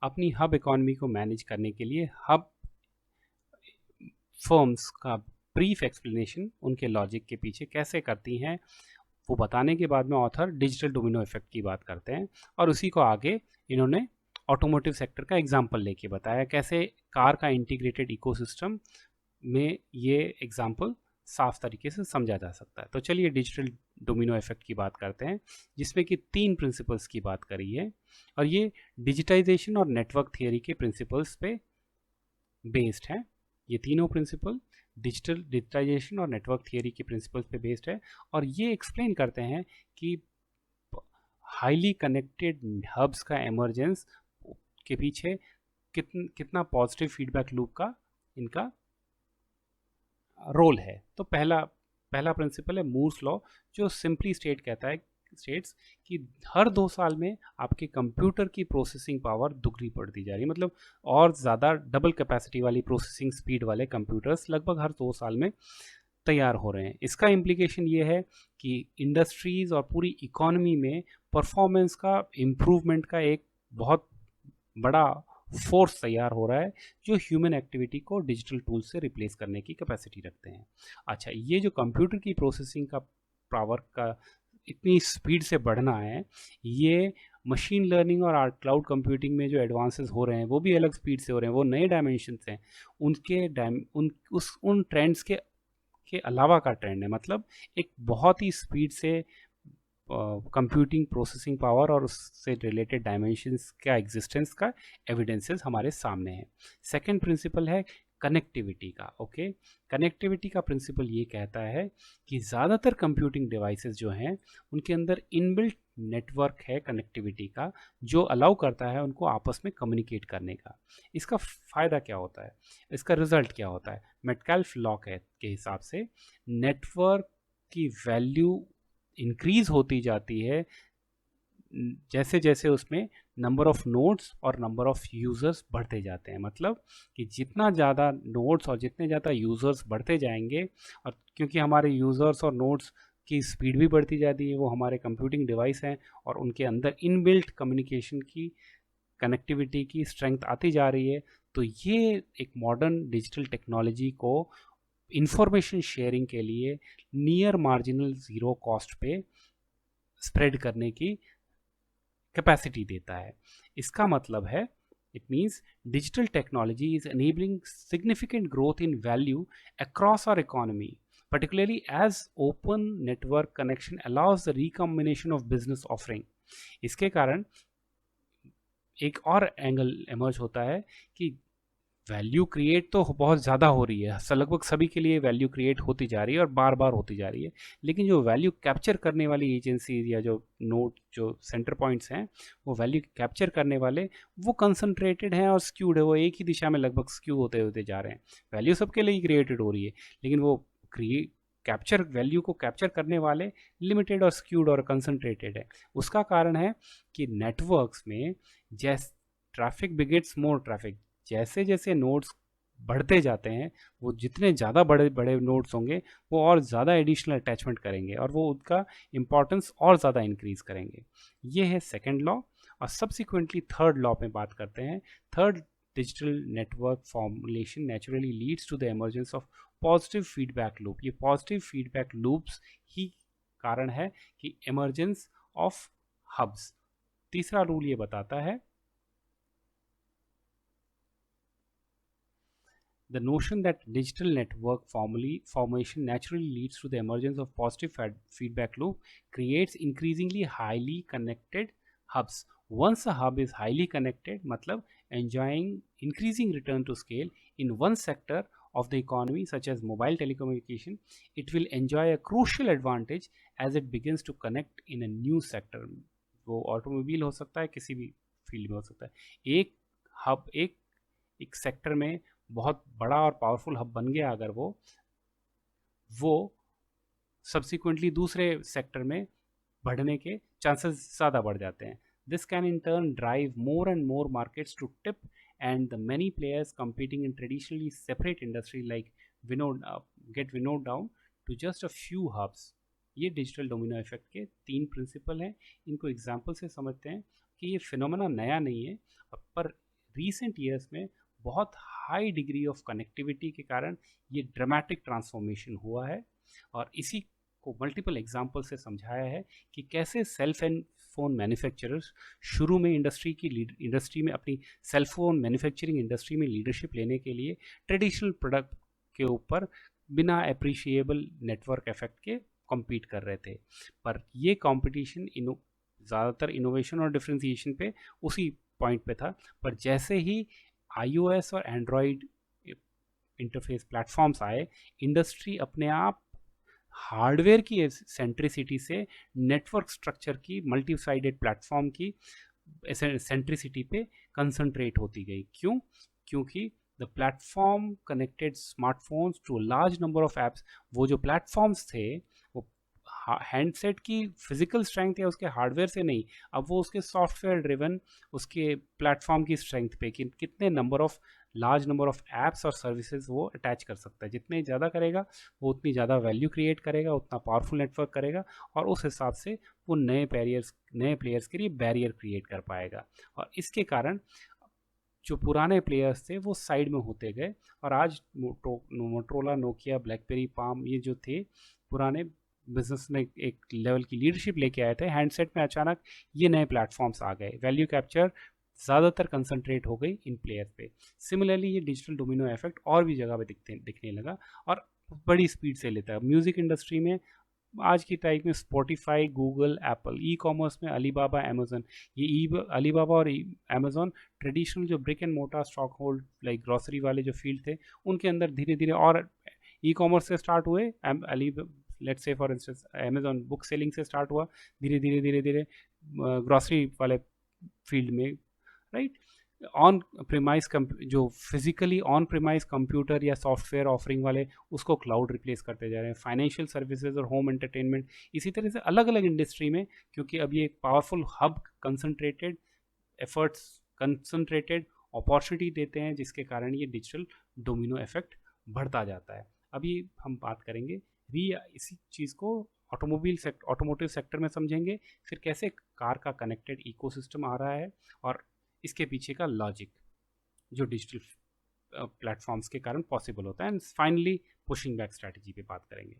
अपनी hub economy को manage करने के लिए हब फर्म्स का ब्रीफ एक्सप्लेनेशन उनके लॉजिक के पीछे कैसे करती हैं, वो बताने के बाद में ऑथर डिजिटल डोमिनो इफेक्ट की बात करते हैं और उसी को आगे इन्होंने ऑटोमोटिव सेक्टर का एग्जाम्पल लेके बताया कैसे कार का इंटीग्रेटेड इकोसिस्टम में ये एग्जाम्पल साफ तरीके से समझा जा सकता है। तो चलिए डिजिटल डोमिनो इफेक्ट की बात करते हैं, जिसमें कि 3 प्रिंसिपल्स की बात करी है और ये डिजिटाइजेशन और नेटवर्क थियरी के प्रिंसिपल्स पे बेस्ड है। ये तीनों प्रिंसिपल डिजिटाइजेशन और नेटवर्क थियरी के प्रिंसिपल्स पे बेस्ड है और ये एक्सप्लेन करते हैं कि हाईली कनेक्टेड हब्स का एमरजेंस के पीछे कितना पॉजिटिव फीडबैक लूप का इनका रोल है। तो पहला पहला प्रिंसिपल है मूर्स लॉ, जो सिंपली स्टेट्स कि हर 2 साल में आपके कंप्यूटर की प्रोसेसिंग पावर दुगनी बढ़ती जा रही है, मतलब और ज़्यादा डबल कैपेसिटी वाली प्रोसेसिंग स्पीड वाले कंप्यूटर्स लगभग हर 2 साल में तैयार हो रहे हैं। इसका इम्प्लीकेशन ये है कि इंडस्ट्रीज़ और पूरी इकोनॉमी में परफॉर्मेंस का इम्प्रूवमेंट का एक बहुत बड़ा फोर्स तैयार हो रहा है, जो ह्यूमन एक्टिविटी को डिजिटल टूल से रिप्लेस करने की कैपेसिटी रखते हैं। अच्छा, ये जो कंप्यूटर की प्रोसेसिंग का पावर का इतनी स्पीड से बढ़ना है, ये मशीन लर्निंग और क्लाउड कंप्यूटिंग में जो एडवांसेस हो रहे हैं वो भी अलग स्पीड से हो रहे हैं, वो नए डायमेंशंस हैं। उन ट्रेंड्स के अलावा का ट्रेंड है, मतलब एक बहुत ही स्पीड से कंप्यूटिंग प्रोसेसिंग पावर और उससे रिलेटेड डायमेंशंस का एग्जिस्टेंस का एविडेंसेस हमारे सामने है। सेकंड प्रिंसिपल है कनेक्टिविटी का। ओके, कनेक्टिविटी का प्रिंसिपल ये कहता है कि ज़्यादातर कंप्यूटिंग डिवाइसेस जो हैं उनके अंदर इनबिल्ट नेटवर्क है कनेक्टिविटी का, जो अलाउ करता है उनको आपस में कम्युनिकेट करने का। इसका फ़ायदा क्या होता है, इसका रिजल्ट क्या होता है? मेटकाल्फ लॉ के हिसाब से नेटवर्क की वैल्यू इंक्रीज होती जाती है जैसे जैसे उसमें नंबर ऑफ नोड्स और नंबर ऑफ यूज़र्स बढ़ते जाते हैं। मतलब कि जितना ज़्यादा नोड्स और जितने ज़्यादा यूज़र्स बढ़ते जाएंगे, और क्योंकि हमारे यूज़र्स और नोड्स की स्पीड भी बढ़ती जाती है, वो हमारे कंप्यूटिंग डिवाइस हैं और उनके अंदर इनबिल्ट कम्युनिकेशन की कनेक्टिविटी की स्ट्रेंथ आती जा रही है। तो ये एक मॉडर्न डिजिटल टेक्नोलॉजी को इंफॉर्मेशन शेयरिंग के लिए नियर मार्जिनल ज़ीरो कॉस्ट पे स्प्रेड करने की कैपेसिटी देता है। इसका मतलब है, it means digital technology is enabling significant growth in value across our economy, particularly as open network connection allows the recombination of business offering। इसके कारण एक और एंगल एमर्ज होता है कि वैल्यू क्रिएट तो बहुत ज़्यादा हो रही है, लगभग सभी के लिए वैल्यू क्रिएट होती जा रही है और बार बार होती जा रही है, लेकिन जो वैल्यू कैप्चर करने वाली एजेंसीज या जो सेंटर पॉइंट्स हैं, वो वैल्यू कैप्चर करने वाले वो कंसंट्रेटेड हैं और स्क्यूड है, वो एक ही दिशा में लगभग स्क्यू होते होते जा रहे हैं। वैल्यू सबके लिए ही क्रिएटेड हो रही है, लेकिन वो कैप्चर वैल्यू को कैप्चर करने वाले लिमिटेड और स्क्यूड और कंसंट्रेटेड है। उसका कारण है कि नेटवर्क्स में जैस ट्रैफिक बिगेट्स मोर ट्रैफिक, जैसे जैसे नोड्स बढ़ते जाते हैं, वो जितने ज़्यादा बड़े बड़े नोड्स होंगे वो और ज़्यादा एडिशनल अटैचमेंट करेंगे और वो उसका इम्पॉर्टेंस और ज़्यादा इंक्रीज करेंगे। ये है सेकेंड लॉ। और सब्सिक्वेंटली थर्ड लॉ पे बात करते हैं। Third, digital network formulation naturally leads to the emergence of positive feedback loop. ये पॉजिटिव फीडबैक लूप्स ही कारण है कि एमर्जेंस ऑफ हब्स। तीसरा रूल ये बताता है, the notion that digital network formation naturally leads to the emergence of positive feedback loop creates increasingly highly connected hubs। Once a hub is highly connected, मतलब enjoying increasing return to scale in one sector of the economy such as mobile telecommunication, it will enjoy a crucial advantage as it begins to connect in a new sector। वो automobile हो सकता है, किसी भी field में हो सकता है। एक हब एक सेक्टर में बहुत बड़ा और पावरफुल हब बन गया अगर वो सब्सिक्वेंटली दूसरे सेक्टर में बढ़ने के चांसेस ज़्यादा बढ़ जाते हैं। This can in turn drive more and more markets to tip and the many players competing in traditionally separate industry like winnowed get winnowed down to just a few hubs. ये digital domino effect के 3 principal हैं। इनको example से समझते हैं कि ये phenomena नया नहीं है, पर रीसेंट ईयर्स में बहुत हाई डिग्री ऑफ कनेक्टिविटी के कारण ये ड्रामेटिक ट्रांसफॉर्मेशन हुआ है। और इसी को मल्टीपल एग्जाम्पल से समझाया है कि कैसे सेल्फ एंड फ़ोन मैन्युफैक्चरर्स शुरू में इंडस्ट्री में अपनी सेल फोन मैन्युफैक्चरिंग इंडस्ट्री में लीडरशिप लेने के लिए ट्रेडिशनल प्रोडक्ट के ऊपर बिना अप्रिशिएबल नेटवर्क इफेक्ट के कम्पीट कर रहे थे। पर ये कंपटीशन ज़्यादातर इनोवेशन और डिफ्रेंसिएशन पे उसी पॉइंट पे था। पर जैसे ही iOS और एंड्रॉयड इंटरफेस प्लेटफॉर्म्स आए, इंडस्ट्री अपने आप हार्डवेयर की सेंट्रिसिटी से नेटवर्क स्ट्रक्चर की, मल्टी साइडेड प्लेटफॉर्म की सेंट्रिसिटी पे कंसंट्रेट होती गई। क्यों? क्योंकि the platform connected smartphones to large number of apps. वो जो प्लेटफॉर्म्स थे वो हैंडसेट की फिजिकल स्ट्रेंथ या उसके हार्डवेयर से नहीं, अब वो उसके सॉफ्टवेयर ड्रिवन उसके प्लेटफॉर्म की स्ट्रेंथ पे कि कितने number of large number of apps और सर्विसेज वो अटैच कर सकता है। जितने ज़्यादा करेगा वो उतनी ज़्यादा वैल्यू क्रिएट करेगा, उतना पावरफुल नेटवर्क करेगा, और उस हिसाब से वो नए प्लेयर्स के लिए बैरियर क्रिएट कर पाएगा। और इसके कारण जो पुराने प्लेयर्स थे वो साइड में होते गए। और आज मोटरोला, नोकिया, ब्लैकबेरी, पाम, ये जो थे पुराने बिजनेस में एक लेवल की लीडरशिप लेके आए थे, हैंडसेट में अचानक ये नए प्लेटफॉर्म्स आ गए, वैल्यू कैप्चर ज़्यादातर कंसंट्रेट हो गई इन प्लेयर्स पे। सिमिलरली ये डिजिटल डोमिनो इफेक्ट और भी जगह पे दिखने लगा और बड़ी स्पीड से लेता है। म्यूज़िक इंडस्ट्री में आज की टाइप में Spotify, Google, Apple, e commerce में अलीबाबा, अमेजन, ये अलीबाबा और अमेजन ट्रेडिशनल जो ब्रिक एंड मोटा स्टॉक होल्ड लाइक ग्रॉसरी वाले जो फील्ड थे उनके अंदर धीरे धीरे, और ई कॉमर्स से स्टार्ट हुए, Ali let's say for instance Amazon book selling से स्टार्ट हुआ, धीरे धीरे धीरे धीरे ग्रॉसरी वाले फील्ड में, राइट। ऑन प्रीमाइज जो फिजिकली ऑन प्रीमाइज कंप्यूटर या सॉफ्टवेयर ऑफरिंग वाले उसको क्लाउड रिप्लेस करते जा रहे हैं। फाइनेंशियल सर्विसेज और होम एंटरटेनमेंट इसी तरह से अलग अलग इंडस्ट्री में, क्योंकि अब ये एक powerful hub concentrated efforts, concentrated opportunity देते हैं, जिसके कारण ये डिजिटल डोमिनो इफेक्ट बढ़ता जाता है। अभी हम बात करेंगे इसी चीज़ को ऑटोमोटिव सेक्टर में समझेंगे, फिर कैसे कार का कनेक्टेड इकोसिस्टम आ रहा है और इसके पीछे का लॉजिक जो डिजिटल प्लेटफॉर्म्स के कारण पॉसिबल होता है, and finally pushing back strategy पे बात करेंगे।